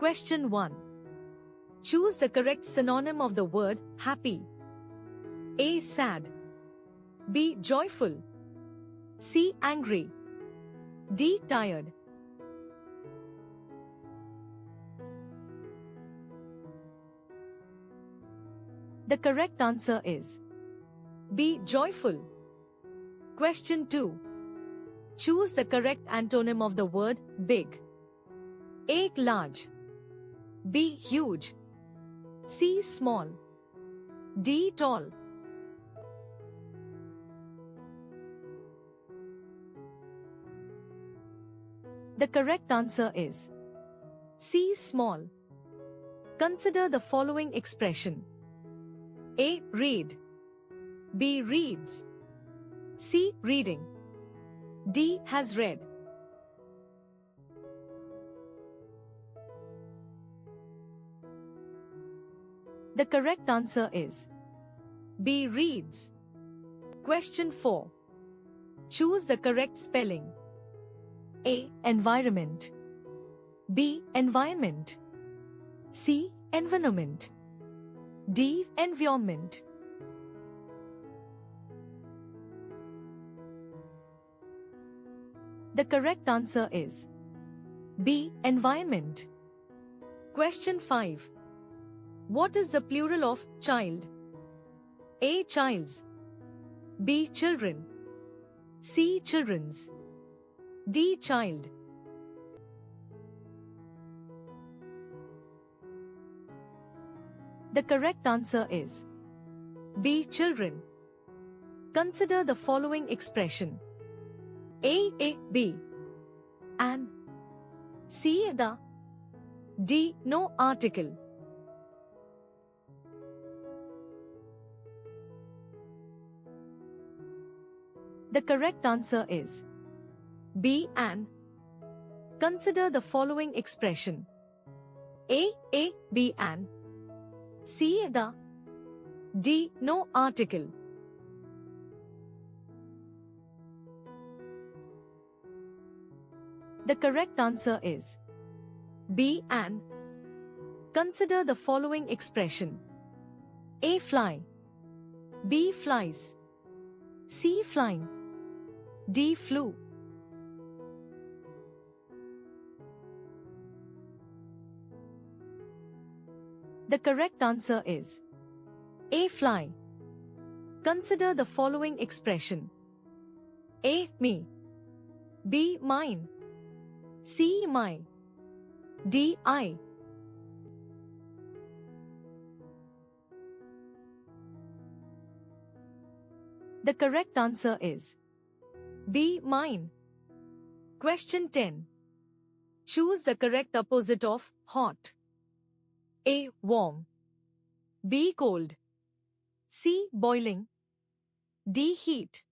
Question 1. Choose the correct synonym of the word happy. A. Sad. B. Joyful. C. Angry. D. Tired. The correct answer is B. Joyful. Question 2. Choose the correct antonym of the word big. A. Large. B. Huge. C. Small. D. Tall. The correct answer is C. Small. Consider the following expression. A. Read. B. Reads. C. Reading. D. Has read. The correct answer is B. Reads. Question 4. Choose the correct spelling. A. Environment. B. Environment. C. Environment. D. Environment. The correct answer is B. Environment. Question 5. What is the plural of child? A. Childs. B. Children. C. Children's. D. Child. The correct answer is B. Children. Consider the following expression. A. B. An. C. The. D. No article. The correct answer is B. An. Consider the following expression. A. B. An. C. The. D. No article. The correct answer is B. An. Consider the following expression. A. Fly. B. Flies. C. Flying. D. Flew. The correct answer is A. Fly. Consider the following expression. A. Me. B. Mine. C. My. D. I. The correct answer is B. Mine. Question 10. Choose the correct opposite of hot. A. Warm. B. Cold. C. Boiling. D. Heat.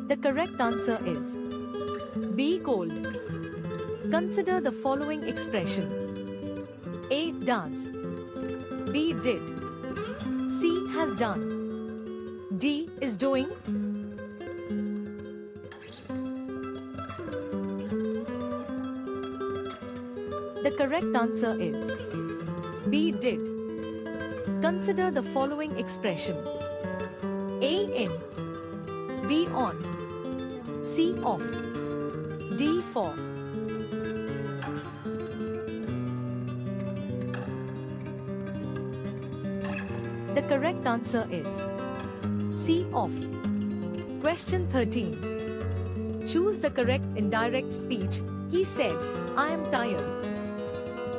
The correct answer is B. Cold. Consider the following expression. A. Does. B. Did. C. Has done. D. Is doing. The correct answer is B. Did. Consider the following expression. A. In. B. On. C. Off. D. For. The correct answer is C. Off. Question 13. Choose the correct indirect speech. He said, I am tired.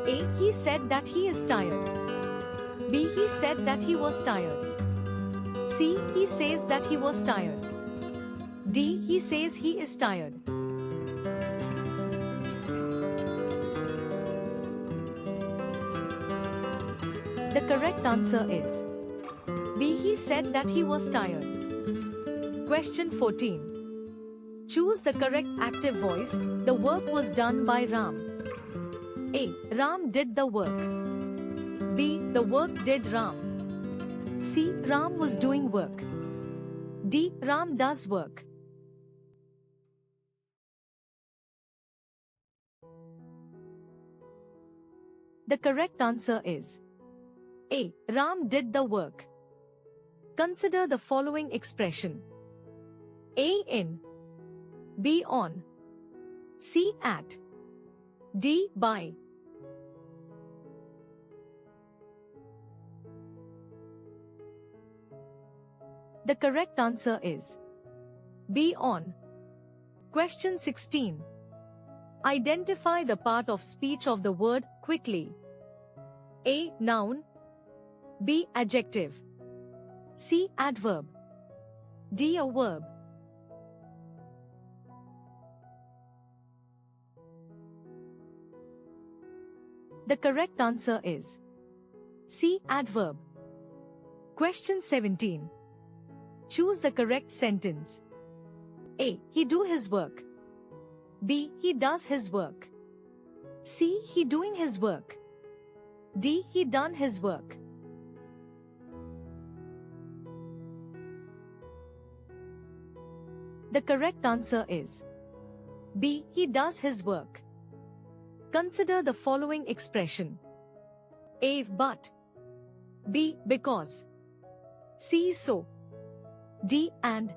A. He said that he is tired. B. He said that he was tired. C. He says that he was tired. D. He says he is tired. The correct answer is B. He said that he was tired. Question 14. Choose the correct active voice. The work was done by Ram. A. Ram did the work. B. The work did Ram. C. Ram was doing work. D. Ram does work. The correct answer is A. Ram did the work. Consider the following expression. A. In. B. On. C. At. D. By. The correct answer is B. On. Question 16. Identify the part of speech of the word quickly. A. Noun. B. Adjective. C. Adverb. D. A verb. The correct answer is C. Adverb. Question 17. Choose the correct sentence. A. He do his work. B. He does his work. C. He doing his work. D. He done his work. The correct answer is B. He does his work. Consider the following expression. A. But. B. Because. C. So. D. And.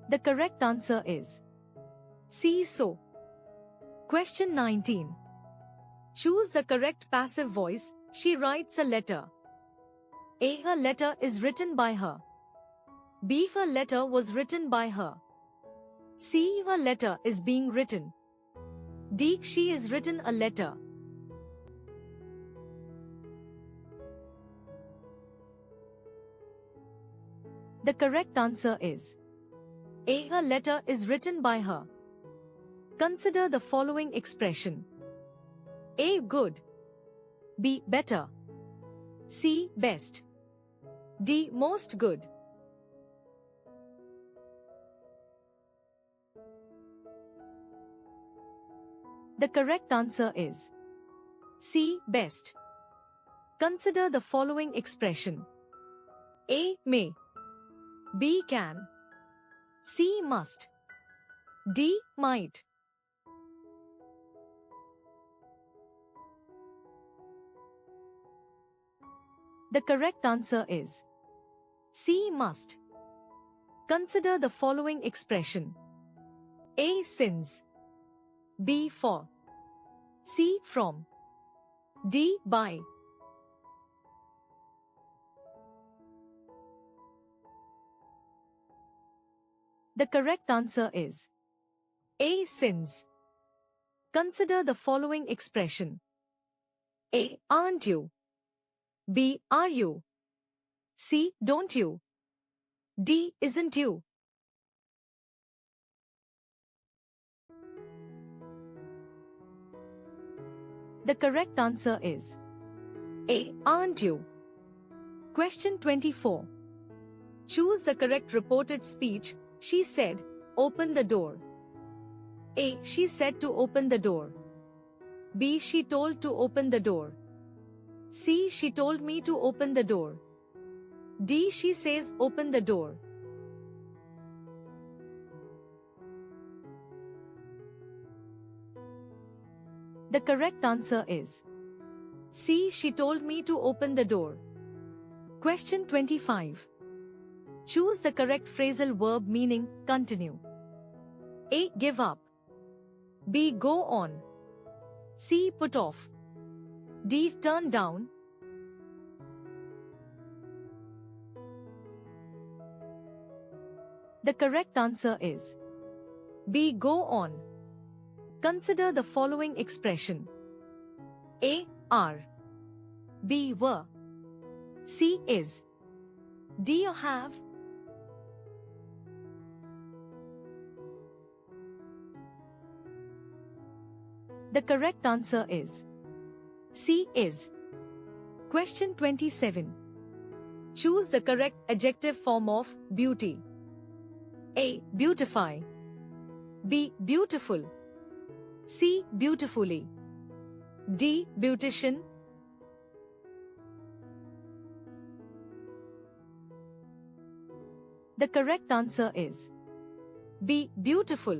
The correct answer is C. So. Question 19. Choose the correct passive voice. She writes a letter. A. Her letter is written by her. B. Her letter was written by her. C. Her letter is being written. D. She is written a letter. The correct answer is A. Her letter is written by her. Consider the following expression. A. Good. B. Better. C. Best. D. Most good. The correct answer is C. Best. Consider the following expression. A. May. B. Can. C. Must. D. Might. The correct answer is C. Must. Consider the following expression. A. Since. B. For. C. From. D. By. The correct answer is A. Since. Consider the following expression. A. Aren't you? B. Are you? C. Don't you? D. Isn't you? The correct answer is A. Aren't you? Question 24. Choose the correct reported speech. She said, open the door. A. She said to open the door. B. She told to open the door. C. She told me to open the door. D. She says open the door. The correct answer is C. She told me to open the door. Question 25. Choose the correct phrasal verb meaning continue. A. Give up. B. Go on. C. Put off. D. Turn down. The correct answer is B. Go on. Consider the following expression. A. Are. B. Were. C. Is. D. Have. The correct answer is C. Is. Question 27. Choose the correct adjective form of beauty. A. Beautify. B. Beautiful. C. Beautifully. D. Beautician. The correct answer is B. Beautiful.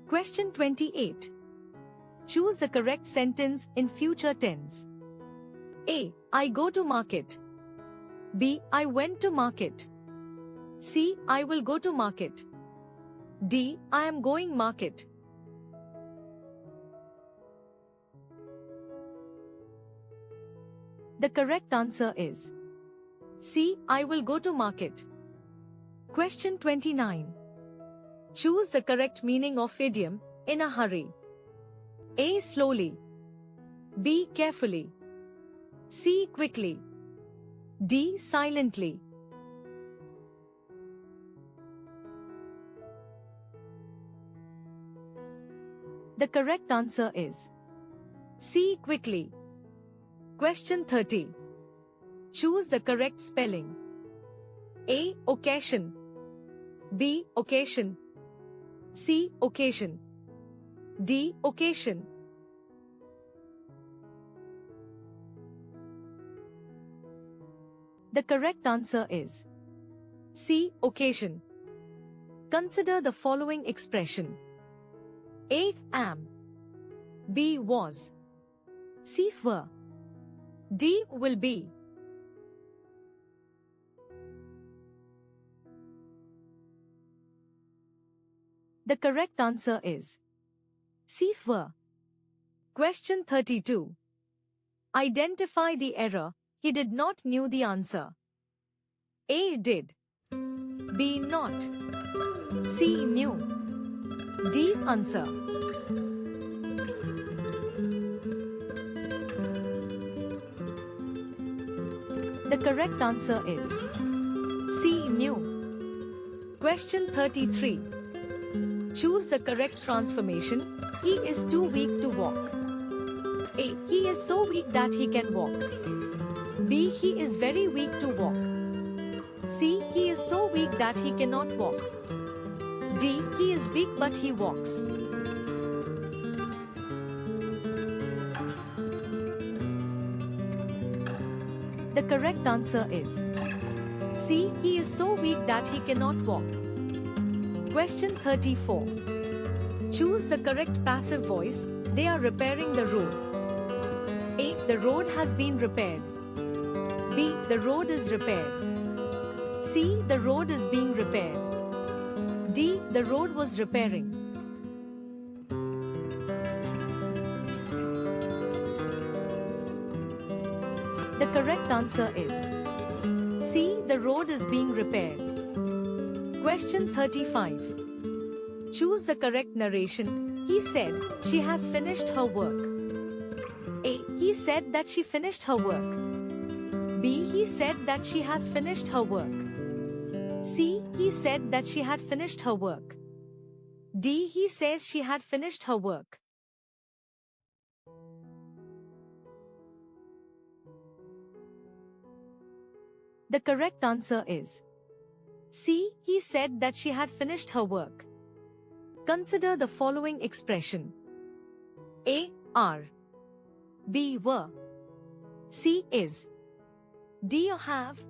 Question 28. Choose the correct sentence in future tense. A. I go to market. B. I went to market. C. I will go to market. D. I am going market. The correct answer is C. I will go to market. Question 29. Choose the correct meaning of idiom, in a hurry. A. Slowly. B. Carefully. C. Quickly. D. Silently. The correct answer is C. Quickly. Question 30. Choose the correct spelling. A. Occasion. B. Occasion. C. Occasion. D. Occasion. The correct answer is C. Occasion. Consider the following expression. A. Am. B. Was. C. Were. D. Will be. The correct answer is C. Were. Question 32. Identify the error. He did not knew the answer. A. Did. B. Not. C. Knew. D. Answer. The correct answer is C. Knew. Question 33. Choose the correct transformation. He is too weak to walk. A. He is so weak that he can walk. B. He is very weak to walk. C. He is so weak that he cannot walk. D. He is weak but he walks. The correct answer is C. He is so weak that he cannot walk. Question 34. Choose the correct passive voice. They are repairing the road. A. The road has been repaired. B. The road is repaired. C. The road is being repaired. D. The road was repairing. The correct answer is C. The road is being repaired. Question 35. Choose the correct narration. He said, she has finished her work. A. He said that she finished her work. B. He said that she has finished her work. C. He said that she had finished her work. D. He says she had finished her work. The correct answer is C. He said that she had finished her work. Consider the following expression. A. Are. B. Were. C. Is. D. Have.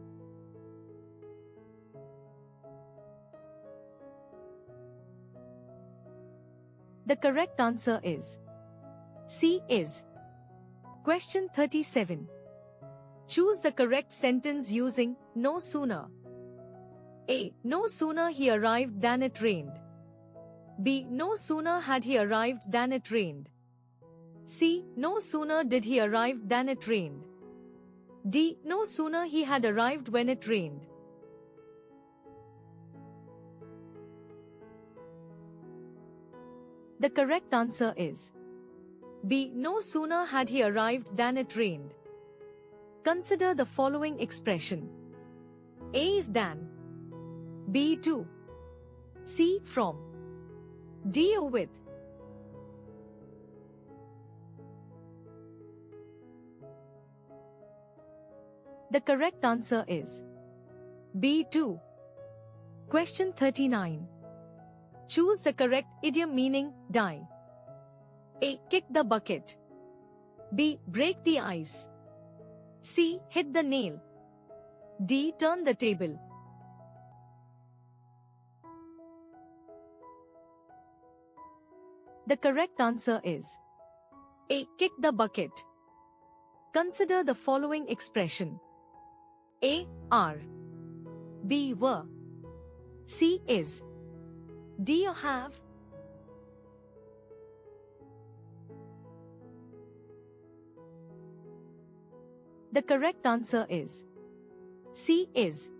The correct answer is C. Is. Question 37. Choose the correct sentence using no sooner. A. No sooner he arrived than it rained. B. No sooner had he arrived than it rained. C. No sooner did he arrive than it rained. D. No sooner he had arrived when it rained. The correct answer is B. No sooner had he arrived than it rained. Consider the following expression. A is than. B to. C from. D with. The correct answer is B to. Question 39. Choose the correct idiom meaning die. A. Kick the bucket. B. Break the ice. C. Hit the nail. D. Turn the table. The correct answer is A. Kick the bucket. Consider the following expression. A. Are. B. Were. C. Is. D. You have. The correct answer is C. Is.